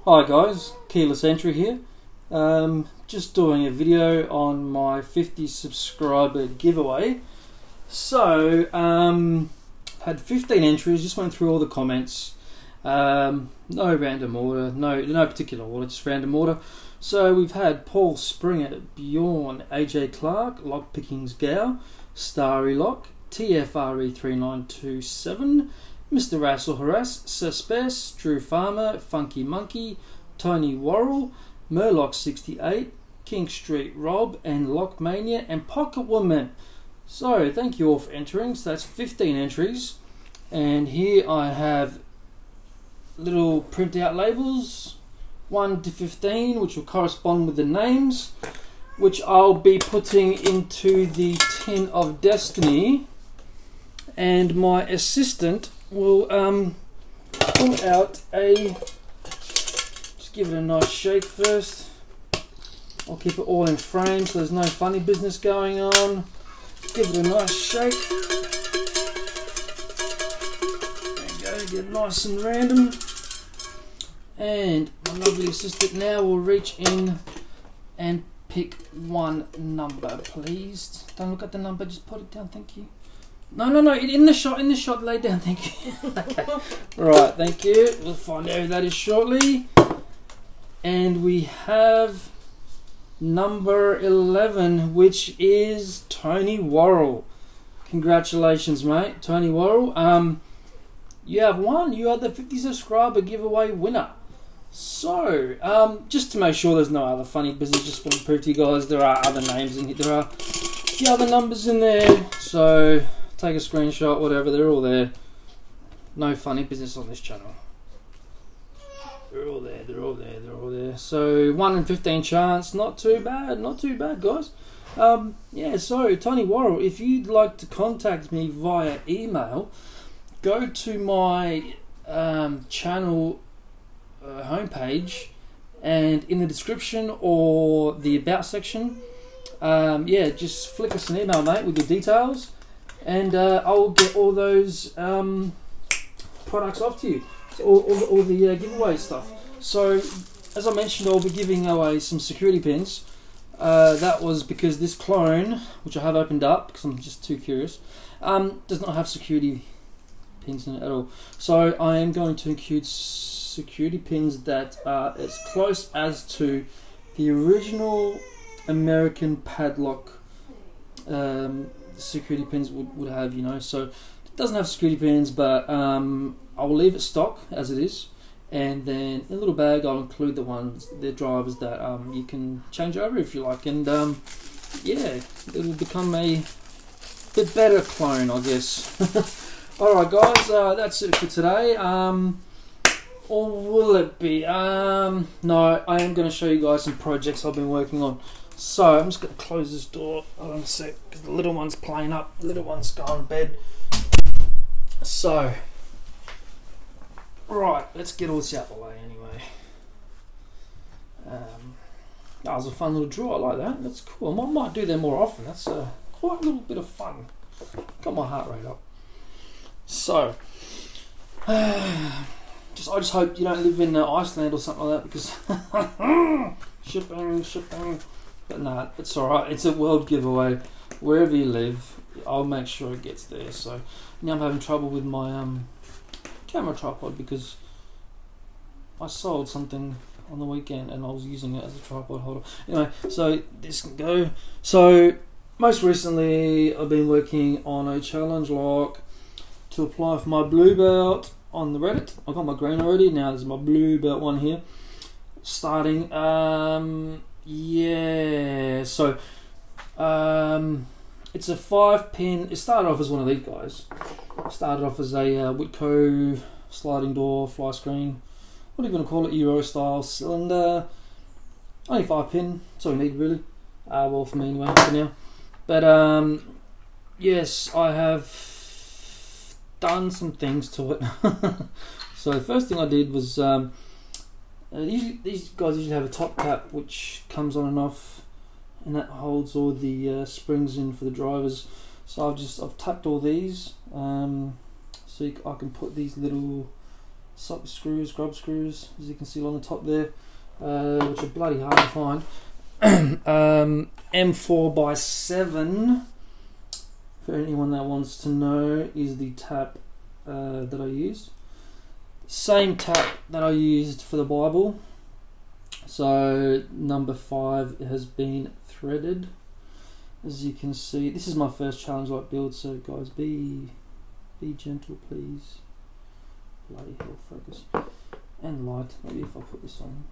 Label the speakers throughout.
Speaker 1: Hi guys, Keyless Entry here. Just doing a video on my 50 subscriber giveaway. So, had 15 entries, just went through all the comments. No random order, no particular order, just random order. So we've had Paul Springer, Bjorn, AJ Clark, Lockpickings Gow, Starry Lock, TFRE3927, Mr. Rassel Harass, Suspess, Drew Farmer, Funky Monkey, Tony Worrell, Murloc68, King Street Rob, and Lockmania, and Pocket Woman. So thank you all for entering. So that's 15 entries, and here I have little printout labels, 1 to 15, which will correspond with the names, which I'll be putting into the Tin of Destiny, and my assistant will pull out just give it a nice shake first. I'll keep it all in frame so there's no funny business going on. Give it a nice shake. There you go, get it nice and random. And my lovely assistant now will reach in and pick one number, please. Don't look at the number, just put it down, thank you. No, in the shot, lay down, thank you. Okay, right, thank you. We'll find out who that is shortly. And we have number 11, which is Tony Worrell. Congratulations, mate, Tony Worrell. You have won. You are the 50 subscriber giveaway winner. So, just to make sure there's no other funny business, just want to prove to you guys there are other names in here. There are the other numbers in there. So, take a screenshot, whatever, they're all there. No funny business on this channel. They're all there, they're all there, they're all there. So 1 in 15 chance, not too bad guys. Yeah, so Tony Worrell, if you'd like to contact me via email, go to my channel homepage, and in the description or the about section, yeah, just flick us an email, mate, with your details, and I'll get all those products off to you, all the giveaway stuff. So, as I mentioned, I'll be giving away some security pins. That was because this clone, which I have opened up because I'm just too curious, does not have security pins in it at all. So I am going to include security pins that are as close as to the original American padlock security pins would have, you know. So it doesn't have security pins, but I'll leave it stock as it is, and then in a little bag I'll include the drivers that you can change over if you like, and yeah, it'll become a bit better clone, I guess. Alright guys, that's it for today. Or will it be? No, I am going to show you guys some projects I've been working on. So I'm just going to close this door. Hold on a sec, because the little one's playing up. The little one's going to bed. So, right, let's get all this out of the way anyway. That was a fun little draw. I like that. That's cool. I might do that more often. That's quite a little bit of fun. Got my heart rate up. So, I just hope you don't live in Iceland or something like that, because shipping. But nah, it's alright. It's a world giveaway. Wherever you live, I'll make sure it gets there. So now I'm having trouble with my camera tripod because I sold something on the weekend and I was using it as a tripod holder. Anyway, so this can go. So most recently I've been working on a challenge lock to apply for my blue belt on the Reddit. I got my green already, now there's my blue belt one here. Starting, yeah, so it's a 5-pin. It started off as one of these guys. It started off as a Whitco sliding door, fly screen, what do you want to call it, Euro style cylinder. Only 5-pin, that's all you need really. Well, for me anyway, for now. But yes, I have done some things to it. So the first thing I did was these guys usually have a top cap which comes on and off, and that holds all the springs in for the drivers. So I've tapped all these so I can put these little socket screws, grub screws, as you can see along the top there, which are bloody hard to find. M4x7, for anyone that wants to know, is the tap that I use. Same tap that I used for the Bible. So number 5 has been threaded. As you can see, this is my first challenge light build, so guys, be gentle, please. Bloody hell, focus. And light. Maybe if I put this on.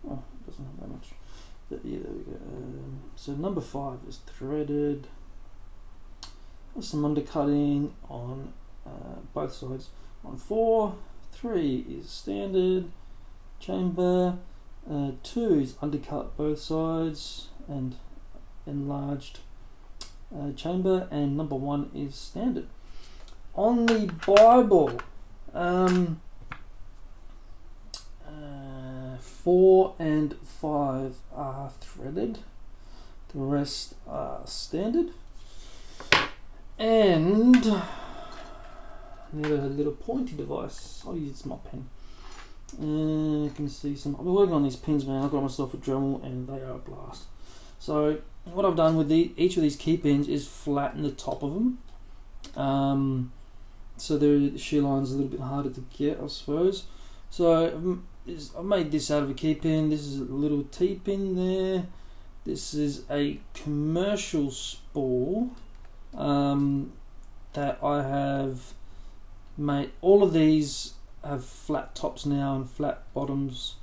Speaker 1: Oh, it doesn't have that much. But yeah, there we go. So number 5 is threaded. There's some undercutting on both sides. On 4, 3 is standard chamber. 2 is undercut both sides and enlarged chamber, and number 1 is standard. On the Bible, 4 and 5 are threaded, the rest are standard. And need a little pointy device. I'll use my pen. You can see some. I've been working on these pins, man. I've got myself a Dremel and they are a blast. So what I've done with each of these key pins is flatten the top of them. So the shear line's a little bit harder to get, I suppose. So I've made this out of a key pin. This is a little T pin there. This is a commercial spool that I have made. All of these have flat tops now and flat bottoms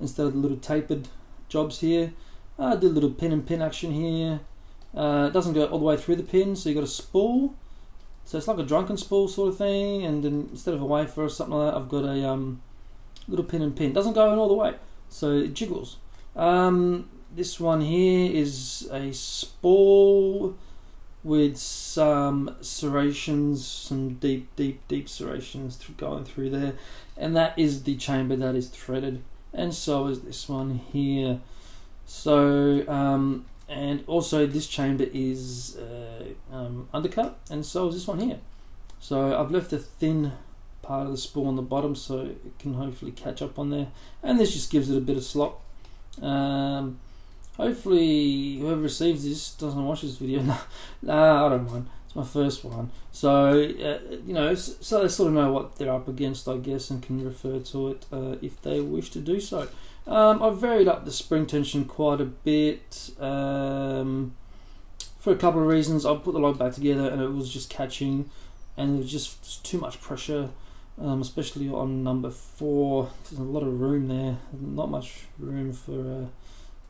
Speaker 1: instead of the little tapered jobs here. I did a little pin and pin action here. It doesn't go all the way through the pin, so you got a spool. So it's like a drunken spool sort of thing, and then instead of a wafer or something like that, I've got a little pin and pin. Doesn't go in all the way, so it jiggles. This one here is a spool with some serrations, some deep serrations going through there, and that is the chamber that is threaded, and so is this one here. So and also this chamber is undercut, and so is this one here. So I've left a thin part of the spool on the bottom so it can hopefully catch up on there, and this just gives it a bit of slop. Hopefully whoever receives this doesn't watch this video. Nah, I don't mind. It's my first one, so you know, so they sort of know what they're up against, I guess, and can refer to it if they wish to do so. I've varied up the spring tension quite a bit for a couple of reasons. I put the log back together and it was just catching, and there was just too much pressure, especially on number 4. There's a lot of room there, not much room for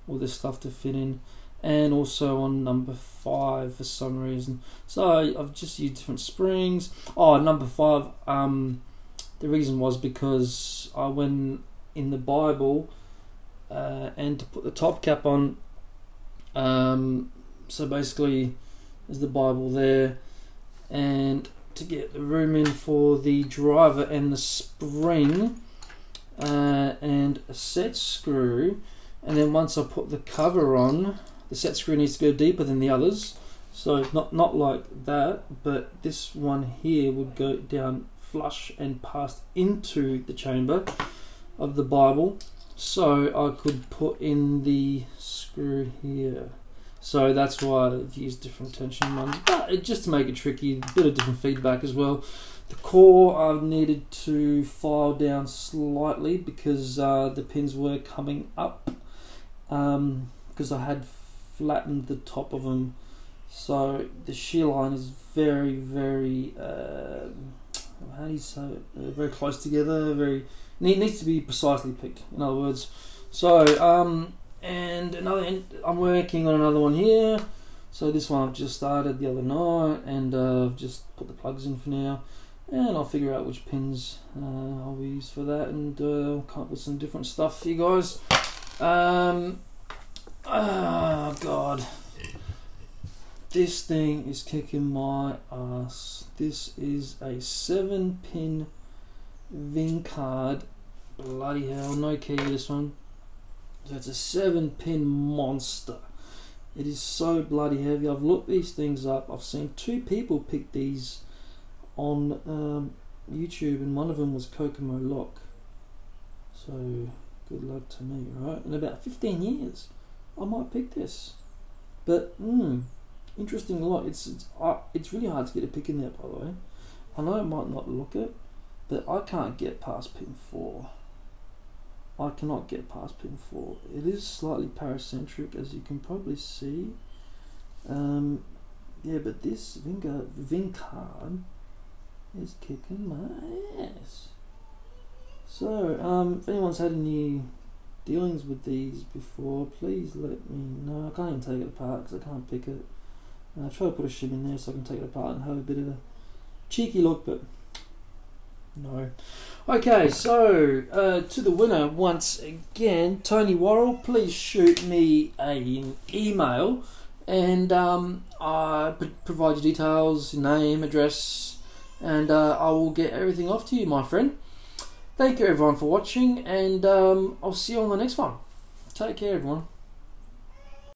Speaker 1: all this stuff to fit in, and also on number 5 for some reason. So I've just used different springs. Oh, number 5, the reason was because I went in the Bible and to put the top cap on, so basically there's the Bible there, and to get the room in for the driver and the spring and a set screw, and then once I put the cover on, the set screw needs to go deeper than the others, so not like that, but this one here would go down flush and pass into the chamber of the Bible, so I could put in the screw here. So that's why I've used different tension ones, but just to make it tricky, a bit of different feedback as well. The core I've needed to file down slightly because the pins were coming up, because I had flattened the top of them, so the shear line is very how do you say it? Very close together, needs to be precisely picked, in other words. So and I'm working on another one here. So this one I've just started the other night, and I've just put the plugs in for now, and I'll figure out which pins I'll use for that, and I'll come up with some different stuff for you guys. Oh god, this thing is kicking my ass. This is a 7-pin Vincard. Bloody hell, no key this one. So it's a 7-pin monster. It is so bloody heavy. I've looked these things up. I've seen 2 people pick these on YouTube, and one of them was Kokomo Lock. So good luck to me, right? In about 15 years, I might pick this. But interesting lot. It's really hard to get a pick in there, by the way. I know I might not look it, but I can't get past pin 4. I cannot get past pin 4. It is slightly paracentric, as you can probably see. Yeah, but this Vin card is kicking my ass. So, if anyone's had any dealings with these before, please let me know. I can't even take it apart because I can't pick it. I've tried to put a shim in there so I can take it apart and have a bit of a cheeky look, but no. Okay, so to the winner once again, Tony Worrell. Please shoot me an email and I provide your details, name, address, and I will get everything off to you, my friend. Thank you everyone for watching, and I'll see you on the next one. Take care, everyone.